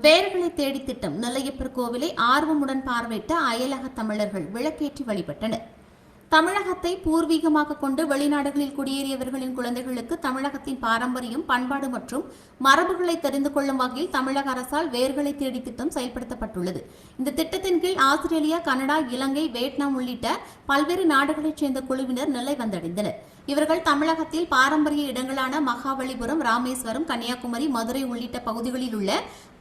வேர்களை தேடி திட்டம் நெல்லையப்பர் கோவிலை ஆர்வமுடன் பார்வையிட்ட அயலக தமிழர்கள் விளக்கேற்றி வழிபட்டனர். தமிழகத்தை பூர்வீகமாக கொண்டு வெளிநாடுகளில் குடியேறியவர்களின் குழந்தைகளுக்கு தமிழகத்தின் பாரம்பரியம், பண்பாடு மற்றும் மரபுகளை தெரிந்து கொள்ளும் வகையில் தமிழக அரசால் வேர்களை தேடி திட்டம் செயல்படுத்தப்பட்டுள்ளது. இந்த திட்டத்தின் கீழ் ஆஸ்திரேலியா, கனடா, இலங்கை, வியட்நாம் உள்ளிட்ட பல்வேறு நாடுகளைச் சேர்ந்த குழுவினர் நெல்லை வந்தடைந்தனர். இவர்கள் தமிழகத்தில் பாரம்பரிய இடங்களான மகாபலிபுரம், ராமேஸ்வரம், கன்னியாகுமரி, மதுரை உள்ளிட்ட பகுதிகளில் உள்ள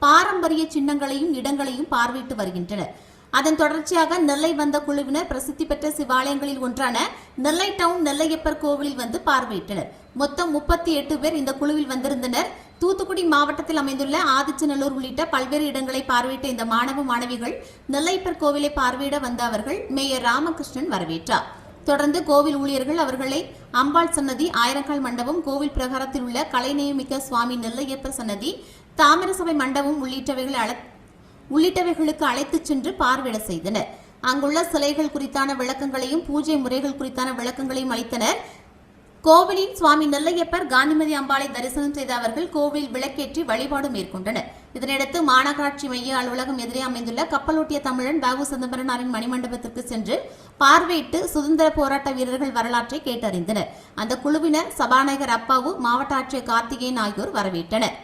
பாரம்பரிய சின்னங்களையும் இடங்களையும் பார்வையிட்டு வருகின்றனர். அதன் தொடர்ச்சியாக நெல்லை வந்த குழுவினர் பிரசித்தி பெற்ற சிவாலயங்களில் ஒன்றான நெல்லை டவுன் நெல்லையப்பர் கோவிலில் வந்து பார்வையிட்டனர். மொத்தம் 38 பேர் இந்த குழுவில் வந்திருந்தனர். தூத்துக்குடி மாவட்டத்தில் அமைந்துள்ள ஆதிச்சநல்லூர் உள்ளிட்ட பல்வேறு இடங்களை பார்வையிட்ட இந்த மாணவ மாணவிகள் நெல்லையப்பர் கோவிலை பார்வையிட வந்த அவர்கள் மேயர் ராமகிருஷ்ணன் வரவேற்றார். தொடர்ந்து கோவில் ஊழியர்கள் அவர்களை அம்பாள் சன்னதி, ஆயிரங்கால் மண்டபம், கோவில் பிரகாரத்தில் உள்ள கலைநேயமிக்க சுவாமி நெல்லையப்பர் சன்னதி, தாமிரசபை மண்டபம் உள்ளிட்டவைகளுக்கு அழைத்துச் சென்று பார்வையிட செய்தனர். அங்குள்ள சிலைகள் குறித்தான விளக்கங்களையும் பூஜை முறைகள் குறித்தான விளக்கங்களையும் அளித்தனர். கோவிலின் சுவாமி நெல்லையப்பர், காந்திமதி அம்பாளை தரிசனம் செய்த அவர்கள் கோவில் விளக்கேற்றி வழிபாடு மேற்கொண்டனர். இதனையடுத்து மாநகராட்சி மைய அலுவலகம் எதிரே அமைந்துள்ள கப்பலோட்டிய தமிழன் வ.உ. சிதம்பரனாரின் மணிமண்டபத்திற்கு சென்று பார்வையிட்டு சுதந்திர போராட்ட வீரர்கள் வரலாற்றை கேட்டறிந்தனர். அந்த குழுவினர் சபாநாயகர் அப்பாவு, மாவட்ட ஆட்சியர் கார்த்திகேயன் ஆகியோர் வரவேற்றனர்.